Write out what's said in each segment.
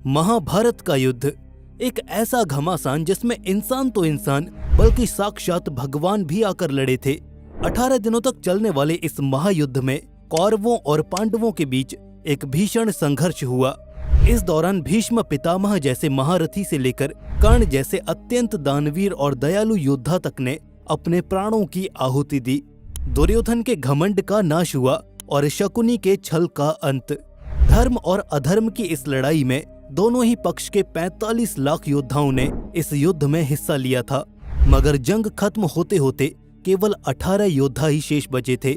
महाभारत का युद्ध एक ऐसा घमासान जिसमें इंसान तो इंसान बल्कि साक्षात भगवान भी आकर लड़े थे। 18 दिनों तक चलने वाले इस महायुद्ध में कौरवों और पांडवों के बीच एक भीषण संघर्ष हुआ। इस दौरान भीष्म पितामह जैसे महारथी से लेकर कर्ण जैसे अत्यंत दानवीर और दयालु योद्धा तक ने अपने प्राणों की आहुति दी। दुर्योधन के घमंड का नाश हुआ और शकुनी के छल का अंत। धर्म और अधर्म की इस लड़ाई में दोनों ही पक्ष के 45 लाख योद्धाओं ने इस युद्ध में हिस्सा लिया था, मगर जंग खत्म होते होते केवल 18 योद्धा ही शेष बचे थे।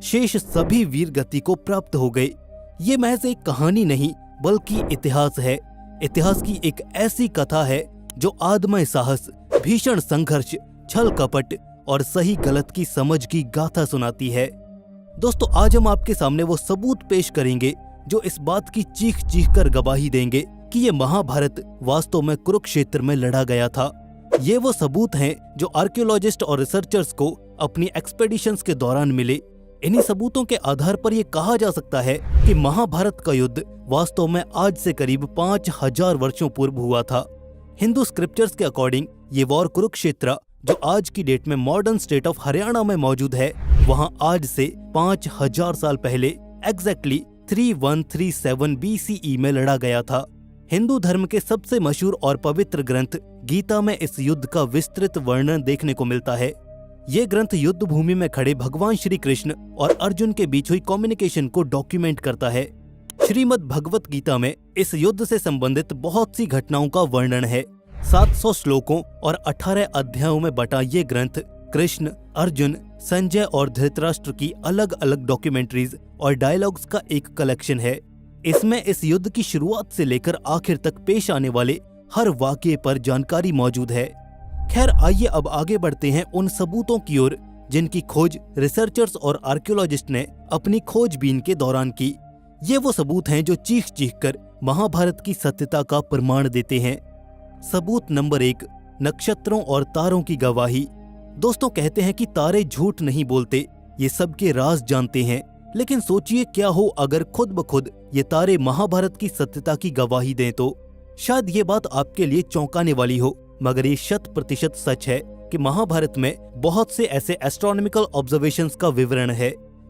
शेष सभी वीर गति को प्राप्त हो गए। ये महज एक कहानी नहीं बल्कि इतिहास है। इतिहास की एक ऐसी कथा है जो आदमय साहस, भीषण संघर्ष, छल कपट और सही गलत की समझ की गाथा सुनाती है। दोस्तों, आज हम आपके सामने वो सबूत पेश करेंगे जो इस बात की चीख चीख कर गवाही देंगे कि ये महाभारत वास्तव में कुरुक्षेत्र में लड़ा गया था। ये वो सबूत हैं जो आर्कियोलॉजिस्ट और रिसर्चर्स को अपनी एक्सपेडिशंस के दौरान मिले। इन्हीं सबूतों के आधार पर ये कहा जा सकता है कि महाभारत का युद्ध वास्तव में आज से करीब 5000 वर्षों पूर्व हुआ था। हिंदू स्क्रिप्चर्स के अकॉर्डिंग ये वॉर कुरुक्षेत्र, जो आज की डेट में मॉडर्न स्टेट ऑफ हरियाणा में मौजूद है, वहां आज से 5000 साल पहले एग्जैक्टली 3137 BCE में लड़ा गया था। हिंदू धर्म के सबसे मशहूर और पवित्र ग्रंथ गीता में इस युद्ध का विस्तृत वर्णन देखने को मिलता है। ये ग्रंथ युद्ध भूमि में खड़े भगवान श्री कृष्ण और अर्जुन के बीच हुई कम्युनिकेशन को डॉक्यूमेंट करता है। श्रीमद् भगवत गीता में इस युद्ध से संबंधित बहुत सी घटनाओं का वर्णन है। 700 श्लोकों और 18 अध्यायों में बटा ये ग्रंथ कृष्ण, अर्जुन, संजय और धृतराष्ट्र की अलग अलग डॉक्यूमेंट्रीज और डायलॉग्स का एक कलेक्शन है। इसमें इस युद्ध की शुरुआत से लेकर आखिर तक पेश आने वाले हर वाकये पर जानकारी मौजूद है। खैर, आइए अब आगे बढ़ते हैं उन सबूतों की ओर जिनकी खोज रिसर्चर्स और आर्कियोलॉजिस्ट ने अपनी खोजबीन के दौरान की। ये वो सबूत हैं जो चीख चीख कर महाभारत की सत्यता का प्रमाण देते हैं। सबूत नंबर 1, नक्षत्रों और तारों की गवाही। दोस्तों, कहते हैं कि तारे झूठ नहीं बोलते, ये सबके राज जानते हैं। लेकिन सोचिए क्या हो अगर खुद ब खुद ये तारे महाभारत की सत्यता की गवाही दें तो। शायद ये बात आपके लिए चौंकाने वाली हो, मगर ये 100% सच है कि महाभारत में बहुत से ऐसे एस्ट्रोनॉमिकल ऑब्जर्वेशंस का विवरण है।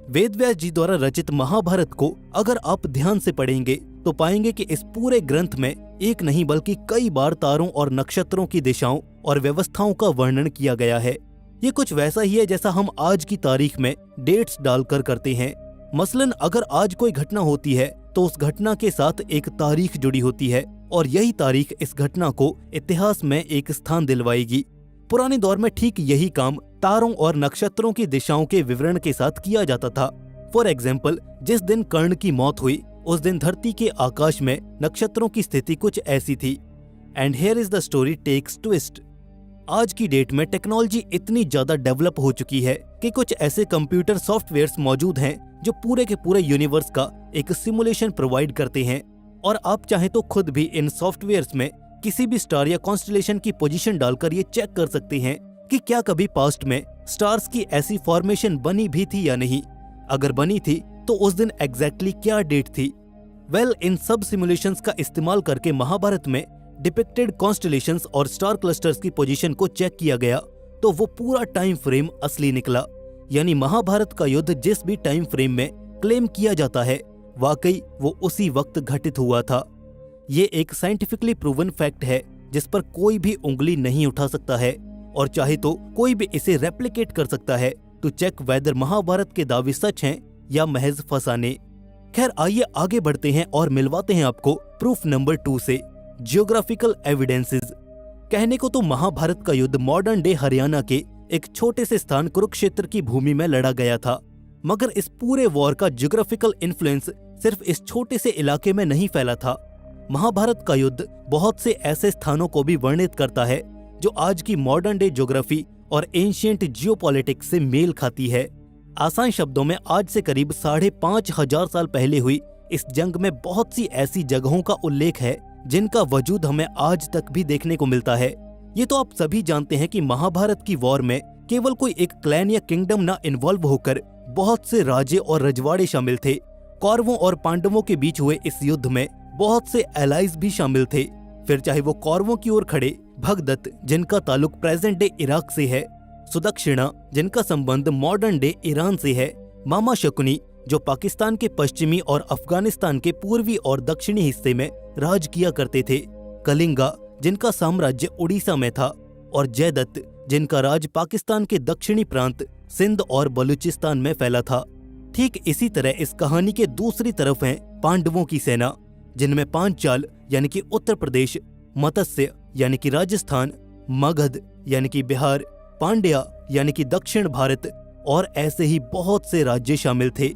वेदव्यास जी द्वारा रचित महाभारत को अगर आप ध्यान से पढ़ेंगे तो पाएंगे कि इस पूरे ग्रंथ में एक नहीं बल्कि कई बार तारों और नक्षत्रों की दिशाओं और व्यवस्थाओं का वर्णन किया गया है। ये कुछ वैसा ही है जैसा हम आज की तारीख में डेट्स डालकर करते हैं। मसलन अगर आज कोई घटना होती है तो उस घटना के साथ एक तारीख जुड़ी होती है और यही तारीख इस घटना को इतिहास में एक स्थान दिलवाएगी। पुराने दौर में ठीक यही काम तारों और नक्षत्रों की दिशाओं के विवरण के साथ किया जाता था। फॉर एग्जाम्पल, जिस दिन कर्ण की मौत हुई उस दिन धरती के आकाश में नक्षत्रों की स्थिति कुछ ऐसी थी। And here is the story takes twist. आज की डेट में टेक्नोलॉजी इतनी ज्यादा डेवलप हो चुकी है कि कुछ ऐसे कंप्यूटर सॉफ्टवेयर्स मौजूद हैं जो पूरे के पूरे यूनिवर्स का एक सिमुलेशन प्रोवाइड करते हैं। और आप चाहें तो खुद भी इन सॉफ्टवेयर्स में किसी भी स्टार या कॉन्स्टेलेशन की पोजीशन डालकर ये चेक कर सकते हैं कि क्या कभी पास्ट में स्टार्स की ऐसी फॉर्मेशन बनी भी थी या नहीं। अगर बनी थी तो उस दिन एग्जैक्टली क्या डेट थी। इन सब सिमुलेशंस का इस्तेमाल करके महाभारत में डिपिक्टेड कॉन्स्टेलेशंस और स्टार क्लस्टर्स की पोजीशन को चेक किया गया तो वो पूरा टाइम फ्रेम असली निकला। यानी महाभारत का युद्ध जिस भी टाइम फ्रेम में क्लेम किया जाता है वाकई वो उसी वक्त घटित हुआ था। ये एक साइंटिफिकली प्रूवन फैक्ट है जिस पर कोई भी उंगली नहीं उठा सकता है और चाहे तो कोई भी इसे रेप्लिकेट कर सकता है टू चेक वेदर महाभारत के दावे सच हैं या महज फसाने। खैर, आइए आगे बढ़ते हैं और मिलवाते हैं आपको प्रूफ नंबर 2 से, जियोग्राफिकल एविडेंसेस। कहने को तो महाभारत का युद्ध मॉडर्न डे हरियाणा के एक छोटे से स्थान कुरुक्षेत्र की भूमि में लड़ा गया था, मगर इस पूरे वॉर का जियोग्राफिकल इन्फ्लुएंस सिर्फ इस छोटे से इलाके में नहीं फैला था। महाभारत का युद्ध बहुत से ऐसे स्थानों को भी वर्णित करता है जो आज की मॉडर्न डे ज्योग्राफी और एंशिएंट जियोपॉलिटिक्स से मेल खाती है। आसान शब्दों में आज से करीब 5500 साल पहले हुई इस जंग में बहुत सी ऐसी जगहों का उल्लेख है जिनका वजूद हमें आज तक भी देखने को मिलता है। ये तो आप सभी जानते हैं कि महाभारत की वॉर में केवल कोई एक क्लैन या किंगडम ना इन्वॉल्व होकर बहुत से राजे और रजवाड़े शामिल थे। कौरवों और पांडवों के बीच हुए इस युद्ध में बहुत से एलाइज भी शामिल थे। फिर चाहे वो कौरवों की ओर खड़े भगदत्त जिनका ताल्लुक प्रेजेंट डे इराक से है, सुदक्षिणा जिनका संबंध मॉडर्न डे ईरान से है, मामा शकुनी जो पाकिस्तान के पश्चिमी और अफगानिस्तान के पूर्वी और दक्षिणी हिस्से में राज किया करते थे, कलिंगा जिनका साम्राज्य उड़ीसा में था, और जयदत्त जिनका राज पाकिस्तान के दक्षिणी प्रांत सिंध और बलूचिस्तान में फैला था। ठीक इसी तरह इस कहानी के दूसरी तरफ है पांडवों की सेना, जिनमें पांचाल यानी कि उत्तर प्रदेश, मत्स्य यानी कि राजस्थान, मगध यानी कि बिहार, पांड्या यानी कि दक्षिण भारत और ऐसे ही बहुत से राज्य शामिल थे।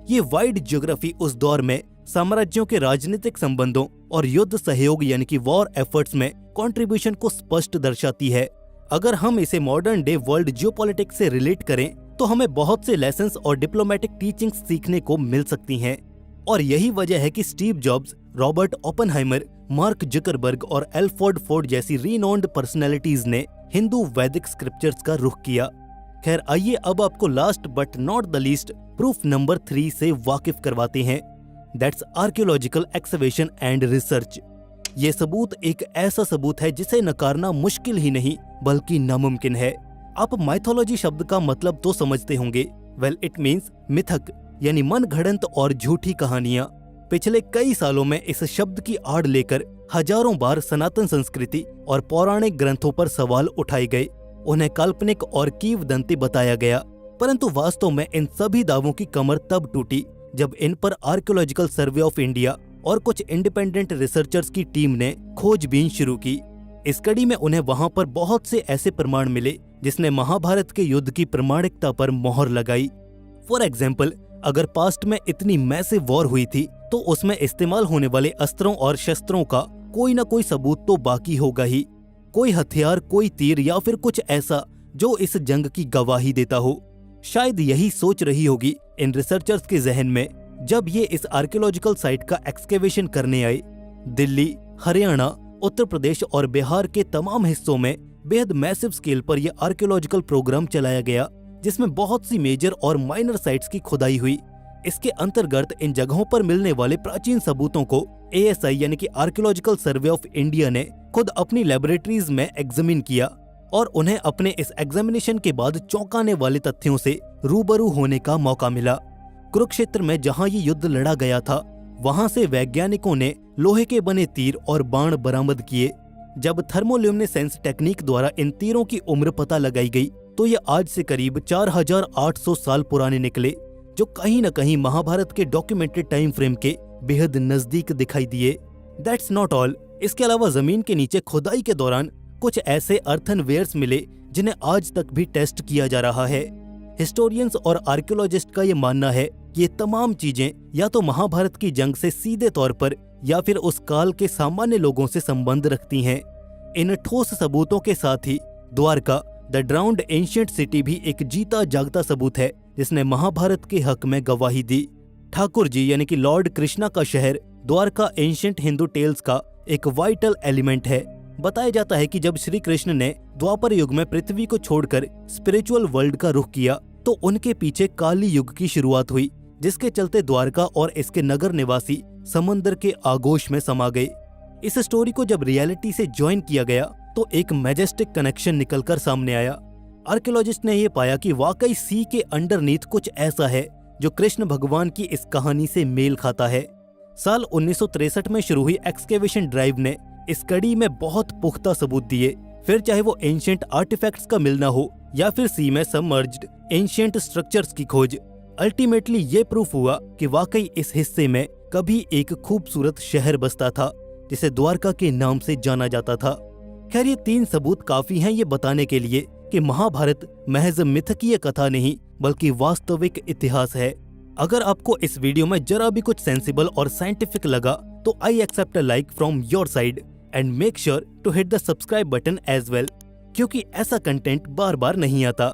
ये वाइड ज्योग्राफी उस दौर में साम्राज्यों के राजनीतिक संबंधों और युद्ध सहयोग यानी कि वॉर एफर्ट्स में कंट्रीब्यूशन को स्पष्ट दर्शाती है। अगर हम इसे मॉडर्न डे वर्ल्ड जियोपॉलिटिक्स से रिलेट करें तो हमें बहुत से लेसन्स और डिप्लोमेटिक टीचिंग्स सीखने को मिल सकती हैं। और यही वजह है कि Steve jobs, Robert Oppenheimer, mark Zuckerberg और एल्फ्रेड फोर्ड जैसी रीनोन्ड पर्सनैलिटीज ने हिंदू वैदिक स्क्रिप्चर्स का रुख किया। खैर आइए अब आपको last but not the least proof number 3 से वाकिफ करवाते हैं। That's archaeological excavation and research. ये सबूत एक ऐसा सबूत है जिसे नकारना मुश्किल ही नहीं बल्कि नामुमकिन है। आप माइथोलॉजी शब्द का मतलब तो समझते होंगे। वेल इट मीन्स मिथक यानी मन घड़ंत और झूठी कहानियां। पिछले कई सालों में इस शब्द की आड़ लेकर हजारों बार सनातन संस्कृति और पौराणिक ग्रंथों पर सवाल उठाए गए, उन्हें काल्पनिक और किंवदंती बताया गया, परंतु वास्तव में इन सभी दावों की कमर तब टूटी जब इन पर आर्कियोलॉजिकल सर्वे ऑफ इंडिया और कुछ इंडिपेंडेंट रिसर्चर्स की टीम ने खोजबीन शुरू की। इस कड़ी में उन्हें वहां पर बहुत से ऐसे प्रमाण मिले जिसने महाभारत के युद्ध की प्रामाणिकता पर मोहर लगाई। फॉर एग्जाम्पल, अगर पास्ट में इतनी मैसिव वॉर हुई थी तो उसमें इस्तेमाल होने वाले अस्त्रों और शस्त्रों का कोई न कोई सबूत तो बाकी होगा ही। कोई हथियार, कोई तीर या फिर कुछ ऐसा जो इस जंग की गवाही देता हो। शायद यही सोच रही होगी इन रिसर्चर्स के जहन में जब ये इस आर्कियोलॉजिकल साइट का एक्सकेवेशन करने आए। दिल्ली, हरियाणा, उत्तर प्रदेश और बिहार के तमाम हिस्सों में बेहद मैसिव स्केल पर यह आर्कियोलॉजिकल प्रोग्राम चलाया गया, जिसमें बहुत सी मेजर और माइनर साइट्स की खुदाई हुई। इसके अंतर्गत इन जगहों पर मिलने वाले प्राचीन सबूतों को ASI यानी कि आर्कियोलॉजिकल सर्वे ऑफ इंडिया ने खुद अपनी लेबोरेटरीज में एग्जामिन किया और उन्हें अपने इस एग्जामिनेशन के बाद चौंकाने वाले तथ्यों से रूबरू होने का मौका मिला। कुरुक्षेत्र में जहां ये युद्ध लड़ा गया था, वहां से वैज्ञानिकों ने लोहे के बने तीर और बाण बरामद किए। जब थर्मोल्यूमिनेसेंस टेक्निक द्वारा इन तीरों की उम्र पता लगाई गई तो ये आज से करीब 4800 साल पुराने निकले, जो कहीं न कहीं महाभारत के डॉक्यूमेंटेड टाइम फ्रेम के बेहद नजदीक दिखाई दिए। दैट्स नॉट ऑल, इसके अलावा जमीन के नीचे खुदाई के दौरान कुछ ऐसे अर्थनवेयर्स मिले जिन्हें आज तक भी टेस्ट किया जा रहा है। हिस्टोरियंस और आर्कियोलॉजिस्ट का ये मानना है कि ये तमाम चीजें या तो महाभारत की जंग से सीधे तौर पर या फिर उस काल के सामान्य लोगों से संबंध रखती हैं। इन ठोस सबूतों के साथ ही Dwarka the drowned ancient city भी एक जीता जागता सबूत है जिसने महाभारत के हक में गवाही दी। ठाकुर जी यानी कि लॉर्ड कृष्णा का शहर द्वारका एंशिएंट हिंदू टेल्स का एक वाइटल एलिमेंट है। बताया जाता है कि जब श्री कृष्ण ने द्वापर युग में पृथ्वी को छोड़कर स्पिरिचुअल वर्ल्ड का रुख किया तो उनके पीछे काली युग की शुरुआत हुई, जिसके चलते द्वारका और इसके नगर निवासी समंदर के आगोश में समा गए। इस स्टोरी को जब रियलिटी से ज्वाइन किया गया तो एक मैजेस्टिक कनेक्शन निकलकर सामने आया। आर्कियोलॉजिस्ट ने यह पाया कि वाकई सी के अंडरनीथ कुछ ऐसा है जो कृष्ण भगवान की इस कहानी से मेल खाता है। साल 1963 में शुरू हुई एक्सकेवेशन ड्राइव ने इस कड़ी में बहुत पुख्ता सबूत दिए, फिर चाहे वो एंशिएंट आर्टिफैक्ट्स का मिलना हो या फिर सी में सबमर्ज्ड एंशिएंट स्ट्रक्चर्स की खोज। अल्टीमेटली ये प्रूफ हुआ कि वाकई इस हिस्से में कभी एक खूबसूरत शहर बसता था जिसे द्वारका के नाम से जाना जाता था। खैर ये 3 सबूत काफी हैं ये बताने के लिए कि महाभारत महज मिथकीय कथा नहीं बल्कि वास्तविक इतिहास है। अगर आपको इस वीडियो में जरा भी कुछ सेंसिबल और साइंटिफिक लगा तो I accept a like from your side and make sure to hit the subscribe button as well, क्योंकि ऐसा कंटेंट बार बार नहीं आता।